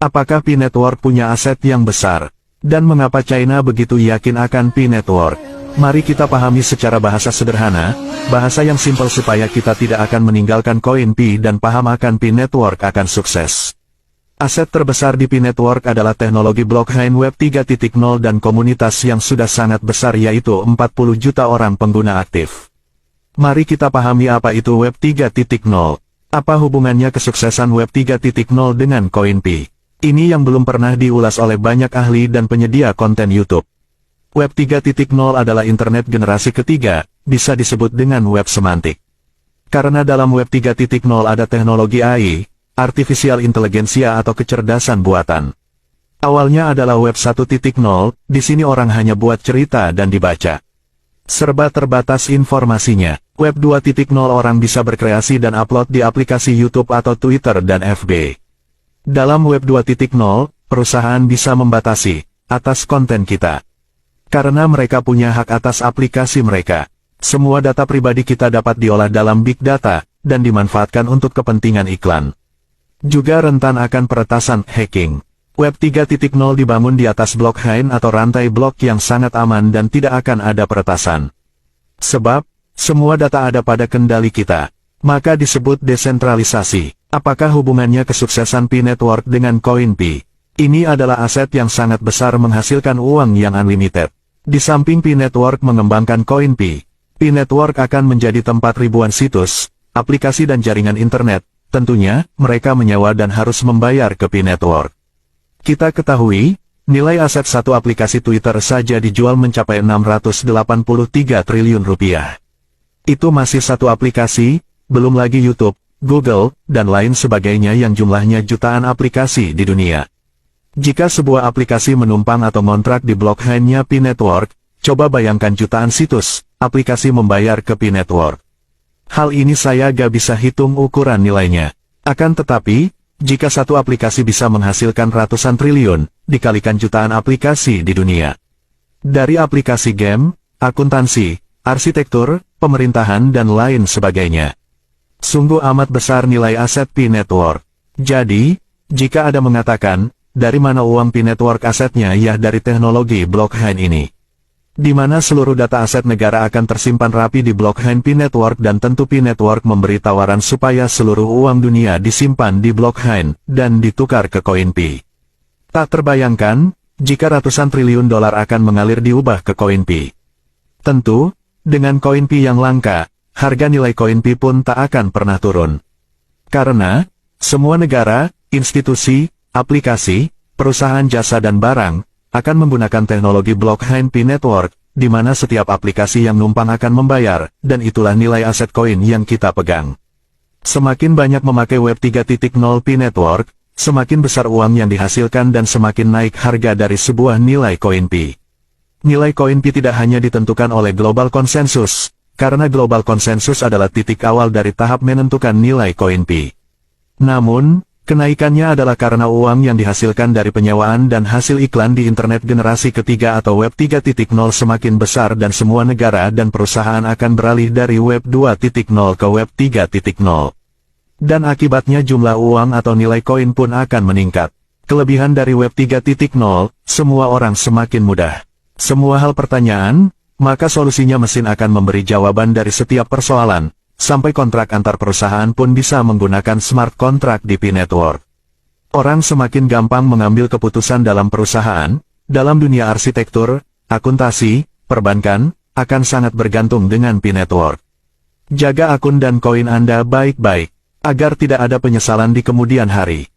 Apakah P-Network punya aset yang besar? Dan mengapa China begitu yakin akan P-Network? Mari kita pahami secara bahasa sederhana, bahasa yang simpel supaya kita tidak akan meninggalkan koin P dan paham akan P-Network akan sukses. Aset terbesar di P-Network adalah teknologi blockchain Web 3.0 dan komunitas yang sudah sangat besar yaitu 40 juta orang pengguna aktif. Mari kita pahami apa itu Web 3.0. Apa hubungannya kesuksesan Web 3.0 dengan koin P? Ini yang belum pernah diulas oleh banyak ahli dan penyedia konten YouTube. Web 3.0 adalah internet generasi ketiga, bisa disebut dengan web semantik. Karena dalam Web 3.0 ada teknologi AI, Artificial Intelligence atau kecerdasan buatan. Awalnya adalah Web 1.0, di sini orang hanya buat cerita dan dibaca. Serba terbatas informasinya. Web 2.0 orang bisa berkreasi dan upload di aplikasi YouTube atau Twitter dan FB. Dalam Web 2.0, perusahaan bisa membatasi atas konten kita. Karena mereka punya hak atas aplikasi mereka. Semua data pribadi kita dapat diolah dalam big data, dan dimanfaatkan untuk kepentingan iklan. Juga rentan akan peretasan hacking. Web 3.0 dibangun di atas blockchain atau rantai blok yang sangat aman dan tidak akan ada peretasan. Sebab, semua data ada pada kendali kita. Maka disebut desentralisasi. Apakah hubungannya kesuksesan P-Network dengan koin P? Ini adalah aset yang sangat besar menghasilkan uang yang unlimited. Di samping P-Network mengembangkan koin P, P-Network akan menjadi tempat ribuan situs, aplikasi dan jaringan internet. Tentunya, mereka menyewa dan harus membayar ke P-Network. Kita ketahui, nilai aset satu aplikasi Twitter saja dijual mencapai 683 triliun rupiah. Itu masih satu aplikasi, belum lagi YouTube, Google, dan lain sebagainya yang jumlahnya jutaan aplikasi di dunia. Jika sebuah aplikasi menumpang atau ngontrak di blockchain-nya P-Network, coba bayangkan jutaan situs, aplikasi membayar ke P-Network. Hal ini saya gak bisa hitung ukuran nilainya. Akan tetapi, jika satu aplikasi bisa menghasilkan ratusan triliun, dikalikan jutaan aplikasi di dunia. Dari aplikasi game, akuntansi, arsitektur, pemerintahan dan lain sebagainya. Sungguh amat besar nilai aset P-Network. Jadi, jika ada mengatakan, dari mana uang P-Network asetnya ya dari teknologi blockchain ini. Di mana seluruh data aset negara akan tersimpan rapi di blockchain P-Network dan tentu P-Network memberi tawaran supaya seluruh uang dunia disimpan di blockchain dan ditukar ke koin P. Tak terbayangkan, jika ratusan triliun dolar akan mengalir diubah ke koin P. Tentu, dengan koin P yang langka, harga nilai koin P pun tak akan pernah turun. Karena, semua negara, institusi, aplikasi, perusahaan jasa dan barang, akan menggunakan teknologi blockchain P-Network, di mana setiap aplikasi yang numpang akan membayar, dan itulah nilai aset koin yang kita pegang. Semakin banyak memakai Web 3.0 P-Network, semakin besar uang yang dihasilkan dan semakin naik harga dari sebuah nilai koin P. Nilai koin P tidak hanya ditentukan oleh global konsensus, karena global konsensus adalah titik awal dari tahap menentukan nilai koin P. Namun, kenaikannya adalah karena uang yang dihasilkan dari penyewaan dan hasil iklan di internet generasi ketiga atau Web 3.0 semakin besar dan semua negara dan perusahaan akan beralih dari Web 2.0 ke Web 3.0. Dan akibatnya jumlah uang atau nilai koin pun akan meningkat. Kelebihan dari Web 3.0, semua orang semakin mudah. Semua hal pertanyaan, maka solusinya mesin akan memberi jawaban dari setiap persoalan, sampai kontrak antar perusahaan pun bisa menggunakan smart contract di P-Network. Orang semakin gampang mengambil keputusan dalam perusahaan, dalam dunia arsitektur, akuntansi, perbankan, akan sangat bergantung dengan P-Network. Jaga akun dan koin Anda baik-baik, agar tidak ada penyesalan di kemudian hari.